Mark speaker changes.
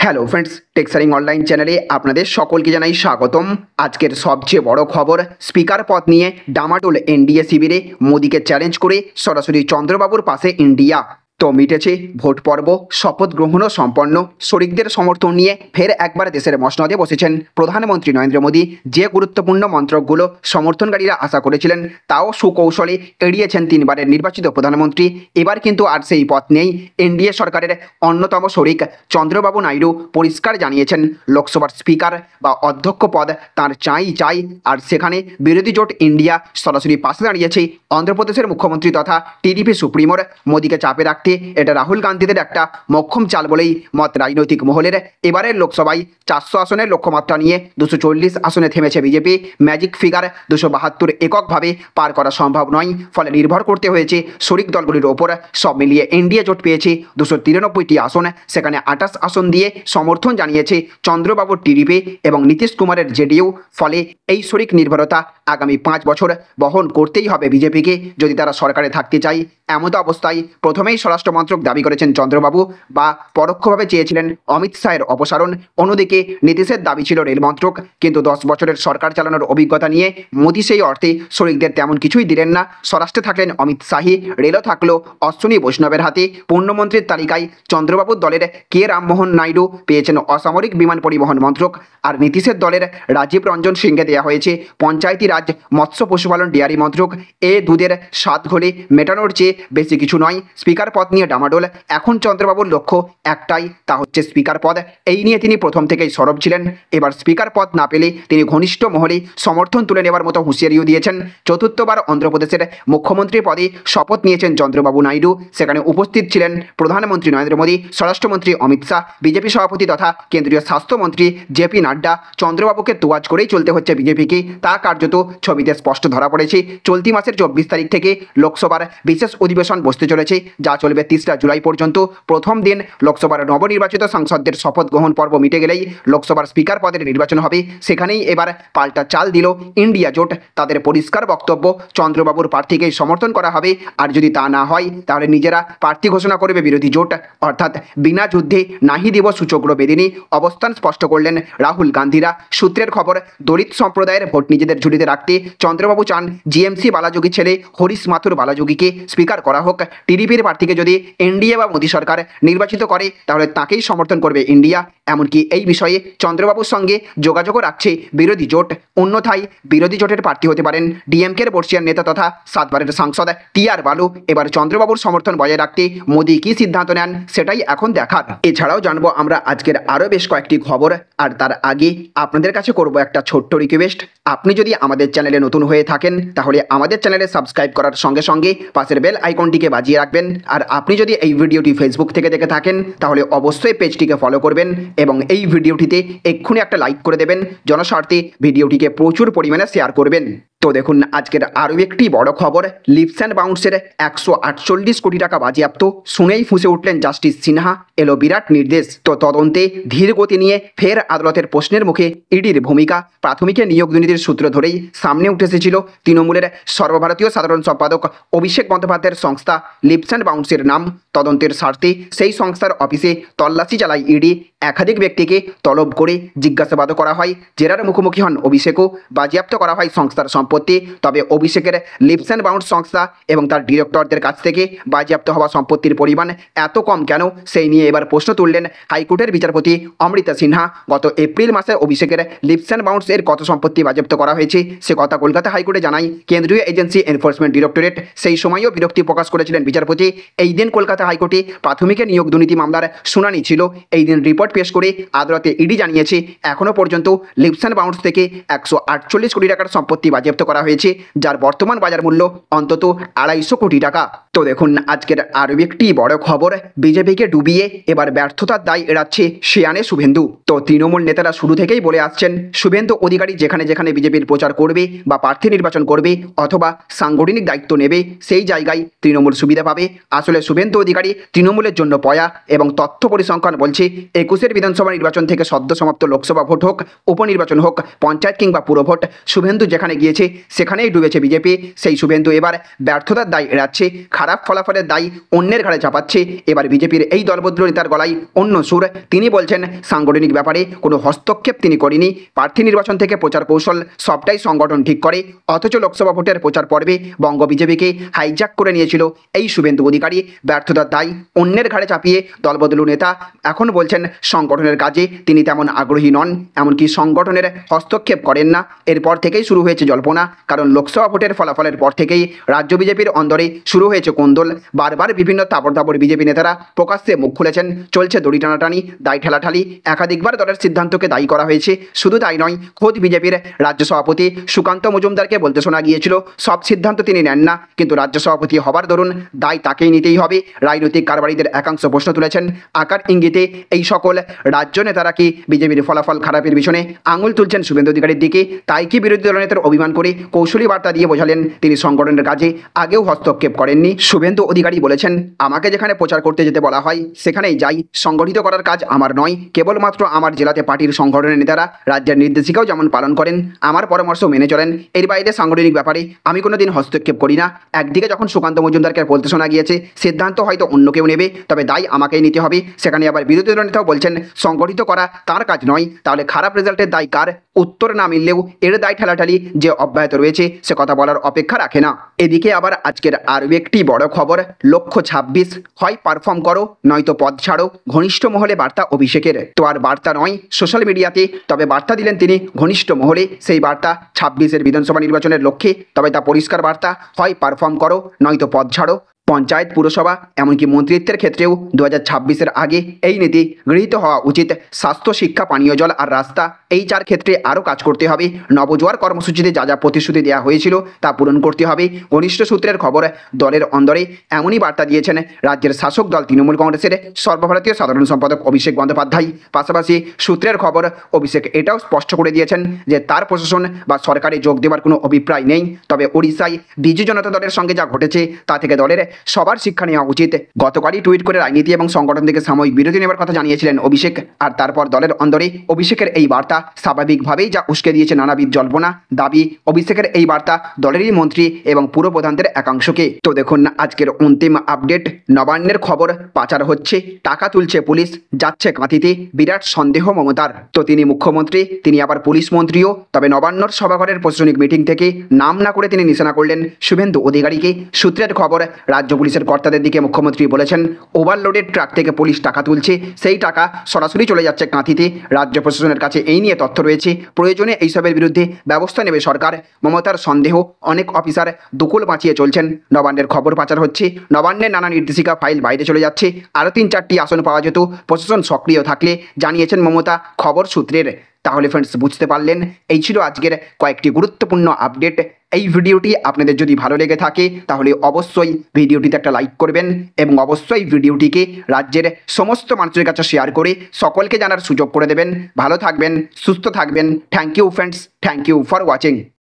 Speaker 1: Hello friends, টেক্সারিং online চ্যানেলে আপনাদের সকলকে জানাই স্বাগতম। আজকের সবচেয়ে বড় খবর, স্পিকার পদ নিয়ে ডামাডোল এনডিএ শিবিরে, মোদীকে চ্যালেঞ্জ করে সরাসরি চন্দ্রবাবুর পাশে ইন্ডিয়া। তো মিটেছে ভোট পর্ব, শপথ গ্রহণও সম্পন্ন। শরিকদের সমর্থন নিয়ে ফের একবার দেশের মসনদে বসেছেন প্রধানমন্ত্রী নরেন্দ্র মোদী। যে গুরুত্বপূর্ণ মন্ত্রকগুলো সমর্থনকারীরা আশা করেছিলেন, তাও সুকৌশলে এড়িয়েছেন তিনবারের নির্বাচিত প্রধানমন্ত্রী। এবার কিন্তু আর সেই পথ নেই। এনডিএ সরকারের অন্যতম শরিক চন্দ্রবাবু নাইডু পরিষ্কার জানিয়েছেন, লোকসভার স্পিকার বা অধ্যক্ষ পদ তাঁর চাই। আর সেখানে বিরোধী জোট ইন্ডিয়া সরাসরি পাশে দাঁড়িয়েছে অন্ধ্রপ্রদেশের মুখ্যমন্ত্রী তথা টিডিপি সুপ্রিমোর। মোদীকে চাপে রাখতে এটা রাহুল গান্ধীদের একটা মক্ষম চাল বলেই মত রাজনৈতিক মহলের। এবারের লোকসভায় 400 আসনের লক্ষ্যমাত্রা নিয়ে 240 আসনে থেমেছে বিজেপি। ম্যাজিক ফিগার 272 এককভাবে পার করা সম্ভব নয়, ফলে নির্ভর করতে হয়েছে শরিক দলগুলির ওপর। সব মিলিয়ে এনডিএ জোট পেয়েছে 293টি আসন। সেখানে 28 আসন দিয়ে সমর্থন জানিয়েছে চন্দ্রবাবুর টিডিপি এবং নীতিশ কুমারের জেডিইউ। ফলে এই শরিক নির্ভরতা আগামী 5 বছর বহন করতেই হবে বিজেপিকে, যদি তারা সরকারে থাকতে চায়। এমতো অবস্থায় প্রথমেই স্বরাষ্ট্রমন্ত্রক দাবি করেছেন চন্দ্রবাবু, বা পরোক্ষভাবে চেয়েছিলেন অমিত শাহের অপসারণ। অন্যদিকে নীতিশের দাবি ছিল রেলমন্ত্রক, কিন্তু 10 বছরের সরকার চালানোর অভিজ্ঞতা নিয়ে মোদী সেই অর্থে শরিকদের তেমন কিছুই দিলেন না। স্বরাষ্ট্রে থাকলেন অমিত শাহী, রেলও থাকলো অশ্বিনী বৈষ্ণবের হাতে। পূর্ণমন্ত্রীর তালিকায় চন্দ্রবাবুর দলের কে রামমোহন নাইডু পেয়েছেন অসামরিক বিমান পরিবহন মন্ত্রক, আর নীতিশের দলের রাজীব রঞ্জন সিংকে দেওয়া হয়েছে পঞ্চায়েতি রাজ, মৎস্য পশুপালন, ডেয়ারি মন্ত্রক। দুধের স্বাদ ঘোলে মেটানোর চেয়ে বেশি কিছু নয়। স্পিকার পদ নিয়ে ডামাডোল। এখন চন্দ্রবাবুর লক্ষ্য একটাই, তা হচ্ছে স্পিকার পদ। এই নিয়ে তিনি প্রথম থেকেই সরব ছিলেন। এবার স্পিকার পদ না পেলে তিনি ঘনিষ্ঠ মহলে সমর্থন তুলে নেওয়ার মতো হুঁশিয়ারিও দিয়েছেন। চতুর্থবার অন্ধ্রপ্রদেশের মুখ্যমন্ত্রী পদে শপথ নিয়েছেন চন্দ্রবাবু নাইডু। সেখানে উপস্থিত ছিলেন প্রধানমন্ত্রী নরেন্দ্র মোদী, স্বরাষ্ট্রমন্ত্রী অমিত শাহ, বিজেপি সভাপতি তথা কেন্দ্রীয় স্বাস্থ্যমন্ত্রী জেপি নাড্ডা। চন্দ্রবাবুকে তোয়াজ করেই চলতে হচ্ছে বিজেপিকে, তা কার্যত ছবিতে স্পষ্ট ধরা পড়েছে। চলতি মাসের 24 তারিখ থেকে লোকসভার বিশেষ অধিবেশন বসতে চলেছে, যা চলবে 3রা জুলাই পর্যন্ত। প্রথম দিন লোকসভার নবনির্বাচিত সাংসদদের শপথ গ্রহণ পর্ব মিটে গেলেই লোকসভার স্পিকার পদের নির্বাচন হবে। সেখানেই এবার পাল্টা চাল দিল ইন্ডিয়া জোট। তাদের পরিষ্কার বক্তব্য, চন্দ্রবাবুর প্রার্থীকেই সমর্থন করা হবে, আর যদি তা না হয় তাহলে নিজেরা প্রার্থী ঘোষণা করবে বিরোধী জোট। অর্থাৎ বিনা যুদ্ধে নাহি দিব সূচগ্র বেদিনী। অবস্থান স্পষ্ট করলেন রাহুল গান্ধীরা। সূত্রের খবর, দলিত সম্প্রদায়ের ভোট নিজেদের ঝুলিতে রাখতে চন্দ্রবাবু চান জিএমসি বালাযোগী ছেলে হরিশ মাথুর বালাযোগীকে স্পিকার করা হোক। টিডিপির প্রার্থীকে যদি এনডিএ বা মোদী সরকার নির্বাচিত করে, তাহলে তাকেই সমর্থন করবে ইন্ডিয়া। এমনকি এই বিষয়ে চন্দ্রবাবুর সঙ্গে যোগাযোগও রাখছে বিরোধী জোট। অন্যথায় বিরোধী জোটের প্রার্থী হতে পারেন ডিএমকের বর্ষিয়ান নেতা তথা 7 বারের সাংসদ টিআর বালু। এবার চন্দ্রবাবুর সমর্থন বজায় রাখতে মোদী কী সিদ্ধান্ত নেন, সেটাই এখন দেখার। এছাড়াও জানবো আমরা আজকের আরও বেশ কয়েকটি খবর, আর তার আগে আপনাদের কাছে করব একটা ছোট্ট রিকোয়েস্ট। আপনি যদি আমাদের চ্যানেলে নতুন হয়ে থাকেন, তাহলে আমাদের চ্যানেলে সাবস্ক্রাইব করার সঙ্গে সঙ্গে পাশের বেল আইকনটিকে বাজিয়ে রাখবেন। আর আপনি যদি এই ভিডিওটি ফেসবুক থেকে দেখে থাকেন, তাহলে অবশ্যই পেজটিকে ফলো করবেন এবং এই ভিডিওটিতে এক্ষুনি একটা লাইক করে দেবেন। জনস্বার্থে ভিডিওটিকে প্রচুর পরিমাণে শেয়ার করবেন। তো দেখুন আজকের আরও একটি বড় খবর, লিপস অ্যান্ড বাউন্সের 148 কোটি টাকা বাজেয়াপ্ত। শুনেই ফুঁসে উঠলেন জাস্টিস সিনহা। এলো বিরাট নির্দেশ। তো তদন্তে ধীর গতি নিয়ে ফের আদালতের প্রশ্নের মুখে ইডির ভূমিকা। প্রাথমিকে নিয়োগ দুর্নীতির সূত্র ধরেই সামনে উঠে এসেছিল তৃণমূলের সর্বভারতীয় সাধারণ সম্পাদক অভিষেক বন্দ্যোপাধ্যায়ের সংস্থা লিপস অ্যান্ড বাউন্সের নাম। তদন্তের স্বার্থে সেই সংস্থার অফিসে তল্লাশি চালায় ইডি। একাধিক ব্যক্তিকে তলব করে জিজ্ঞাসাবাদও করা হয়। জেরার মুখোমুখি হন অভিষেকও। বাজেয়াপ্ত করা হয় সংস্থার সম্পত্তি। তবে অভিষেকের লিপস অ্যান্ড বাউন্স সংস্থা এবং তার ডিরেক্টরদের কাছ থেকে বাজেয়াপ্ত হওয়া সম্পত্তির পরিমাণ এত কম কেন, সেই নিয়ে এবার প্রশ্ন তুললেন হাইকোর্টের বিচারপতি অমৃতা সিনহা। গত এপ্রিল মাসে অভিষেকের লিপস অ্যান্ড বাউন্স এর কত সম্পত্তি বাজেয়াপ্ত করা হয়েছে, সে কথা কলকাতা হাইকোর্টে জানায় কেন্দ্রীয় এজেন্সি এনফোর্সমেন্ট ডিরেক্টরেট। সেই সময়ও বিরক্তি প্রকাশ করেছিলেন বিচারপতি। এই দিন কলকাতা হাইকোর্টে প্রাথমিকে নিয়োগ দুর্নীতি মামলার শুনানি ছিল। এই দিন রিপোর্ট পেশ করে আদালতে ইডি জানিয়েছে এখনও পর্যন্ত লিপস অ্যান্ড বাউন্স থেকে 148 কোটি টাকার সম্পত্তি বাজেয়াপ্ত করা হয়েছে, যার বর্তমান বাজার মূল্য অন্তত 250 কোটি টাকা। তো দেখুন আজকের আরও একটি বড় খবর, বিজেপিকে ডুবিয়ে এবার ব্যর্থতার দায় এড়াচ্ছে শিয়ানে শুভেন্দু। তো তৃণমূল নেতারা শুরু থেকেই বলে আসছেন, শুভেন্দু অধিকারী যেখানে যেখানে বিজেপির প্রচার করবে বা প্রার্থী নির্বাচন করবে অথবা সাংগঠনিক দায়িত্ব নেবে, সেই জায়গায় তৃণমূল সুবিধা পাবে। আসলে শুভেন্দু অধিকারী তৃণমূলের জন্য পয়া, এবং তথ্য পরিসংখ্যান বলছে 21 বিধানসভা নির্বাচন থেকে সদ্য সমাপ্ত লোকসভা ভোট হোক, উপনির্বাচন হোক, পঞ্চায়েত কিংবা পুরভোট, শুভেন্দু যেখানে গিয়েছে হচ্ছে সেখানেই ডুবেছে বিজেপি। সেই শুভেন্দু এবার ব্যর্থতার দায় এড়াচ্ছে, খারাপ ফলাফলের দায় অন্যের ঘাড়ে চাপাচ্ছে। এবার বিজেপির এই দলবদ্ধ নেতার গলায় অন্য সুর। তিনি বলছেন সাংগঠনিক ব্যাপারে কোনো হস্তক্ষেপ তিনি করেনি, প্রার্থী নির্বাচন থেকে প্রচার কৌশল সবটাই সংগঠন ঠিক করে। অথচ লোকসভা ভোটের প্রচার পর্বে বঙ্গ বিজেপিকে হাইজ্যাক করে নিয়েছিল এই শুভেন্দু অধিকারী। ব্যর্থতার দায় অন্যের ঘাড়ে চাপিয়ে দলবদলু নেতা এখন বলছেন সংগঠনের কাজে তিনি তেমন আগ্রহী নন, এমনকি সংগঠনের হস্তক্ষেপ করেন না। এরপর থেকেই শুরু হয়েছে জল্পনা, কারণ লোকসভা ভোটের ফলাফলের পর থেকেই রাজ্য বিজেপির অন্দরে শুরু হয়েছে কোন্দল। বারবার বিভিন্ন তাবড় বিজেপি নেতারা প্রকাশ্যে মুখ খুলেছেন, চলছে দড়ি টানাটানি, দায় ঠেলাঠালি। একাধিকবার দলের সিদ্ধান্তকে দায়ী করা হয়েছে। শুধু তাই নয়, খোদ বিজেপির রাজ্য সভাপতি সুকান্ত মজুমদারকে বলতে শোনা গিয়েছিল সব সিদ্ধান্ত তিনি নেন না, কিন্তু রাজ্য সভাপতি হবার দরুন দায় তাকেই নিতেই হবে। রাজনৈতিক কারবারিদের একাংশ প্রশ্ন তুলেছেন আকার ইঙ্গিতে এই সকল রাজ্য নেতারা কি বিজেপির ফলাফল খারাপের পিছনে আঙুল তুলছেন শুভেন্দু অধিকারীর দিকে? তাই কি বিরোধী দলনেতার অভিমান করে কৌশলী বার্তা দিয়ে বোঝালেন তিনি সংগঠনের কাজে আগেও হস্তক্ষেপ করেননি? শুভেন্দু অধিকারী বলেছেন, আমাকে যেখানে প্রচার করতে যেতে বলা হয় সেখানেই যাই, সংগঠিত করার কাজ আমার নয়। কেবলমাত্র আমার জেলাতে পার্টির সংগঠনের নেতারা রাজ্যের নির্দেশিকাও যেমন পালন করেন, আমার পরামর্শ মেনে চলেন, এর বাইরে সাংগঠনিক ব্যাপারে আমি কোনোদিন হস্তক্ষেপ করি না। একদিকে যখন সুকান্ত মজুমদারকে বলতে শোনা গিয়েছে সিদ্ধান্ত হয়তো অন্য কেউ নেবে, তবে দায় আমাকেই নিতে হবে, সেখানে আবার বিরোধী দল নেতাও বলছেন সংগঠিত করা তার কাজ নয়, তাহলে খারাপ রেজাল্টের দায় কার? উত্তর না মিললেও এর দায় ঠেলাঠালি যে অব্যাহত রয়েছে সে কথা বলার অপেক্ষা রাখে না। এদিকে আবার আজকের আরও একটি বড় খবর, লক্ষ্য 26, হয় পারফর্ম করো নয়তো পদ ছাড়ো, ঘনিষ্ঠ মহলে বার্তা অভিষেকের। তো আর বার্তা নয় সোশ্যাল মিডিয়াতে, তবে বার্তা দিলেন তিনি ঘনিষ্ঠ মহলে। সেই বার্তা 26-এর বিধানসভা নির্বাচনের লক্ষ্যে, তবে তা পরিষ্কার বার্তা, হয় পারফর্ম করো নয়তো পদ ছাড়ো। পঞ্চায়েত, পুরসভা, এমনকি মন্ত্রিত্বের ক্ষেত্রেও 2026-এর আগে এই নীতি গৃহীত হওয়া উচিত। স্বাস্থ্য, শিক্ষা, পানীয় জল আর রাস্তা, এই 4 ক্ষেত্রে আরও কাজ করতে হবে। নবজোয়ার কর্মসূচিতে যা যা প্রতিশ্রুতি দেওয়া হয়েছিল তা পূরণ করতে হবে। ঘনিষ্ঠ সূত্রের খবর, দলের অন্দরে এমনই বার্তা দিয়েছেন রাজ্যের শাসক দল তৃণমূল কংগ্রেসের সর্বভারতীয় সাধারণ সম্পাদক অভিষেক বন্দ্যোপাধ্যায়। পাশাপাশি সূত্রের খবর, অভিষেক এটাও স্পষ্ট করে দিয়েছেন যে তার প্রশাসন বা সরকারে যোগ দেওয়ার কোনো অভিপ্রায় নেই। তবে ওড়িশায় বিজু জনতা দলের সঙ্গে যা ঘটেছে তা থেকে দলের সবার শিক্ষা নেওয়া উচিত। গতকালই টুইট করে রাজনীতি এবং সংগঠন থেকে সাময়িক বিরতি নেওয়ার কথা জানিয়েছিলেন অভিষেক। আর তারপর দলের অন্দরে অভিষেকের এই বার্তা স্বাভাবিকভাবেই যা উস্কে দিয়েছে নানাবিধ জল্পনা, দাবি। অভিষেকের এই বার্তা দলেরই মন্ত্রী এবং পুর প্রধানদের একাংশকে। তো দেখুন আজকের অন্তিম আপডেট, নবান্নের খবর, পাচার হচ্ছে, টাকা তুলছে পুলিশ, যাচ্ছে কাঁথিতে, বিরাট সন্দেহ মমতার। তো তিনি মুখ্যমন্ত্রী, তিনি আবার পুলিশ মন্ত্রীও। তবে নবান্নর সভাঘরের প্রশাসনিক মিটিং থেকে নাম না করে তিনি নিশানা করলেন শুভেন্দু অধিকারীকে। সূত্রের খবর, রাজ্য পুলিশের কর্তাদের দিকে মুখ্যমন্ত্রী বলেছেন ওভারলোডেড ট্রাক থেকে পুলিশ টাকা তুলছে, সেই টাকা সরাসরি চলে যাচ্ছে কাঁথিতে। রাজ্য প্রশাসনের কাছে এই নিয়ে তথ্য রয়েছে, প্রয়োজনে এইসবের বিরুদ্ধে ব্যবস্থা নেবে সরকার। মমতার সন্দেহ, অনেক অফিসার দুকুল বাঁচিয়ে চলছেন। নবান্নের খবর পাচার হচ্ছে, নবান্নের নানা নির্দেশিকা ফাইল বাইরে চলে যাচ্ছে, আরও 3-4টি আসন পাওয়া যেত প্রশাসন সক্রিয় থাকলে, জানিয়েছেন মমতা খবর সূত্রের। তাহলে ফ্রেন্ডস বুঝতে পারলেন, এই ছিল আজকের কয়েকটি গুরুত্বপূর্ণ আপডেট। এই ভিডিওটি আপনাদের যদি ভালো লেগে থাকে তাহলে অবশ্যই ভিডিওটিতে একটা লাইক করবেন এবং অবশ্যই ভিডিওটিকে রাজ্যের সমস্ত মানুষের কাছে শেয়ার করে সকলকে জানার সুযোগ করে দেবেন। ভালো থাকবেন, সুস্থ থাকবেন। Thank you friends, thank you for watching.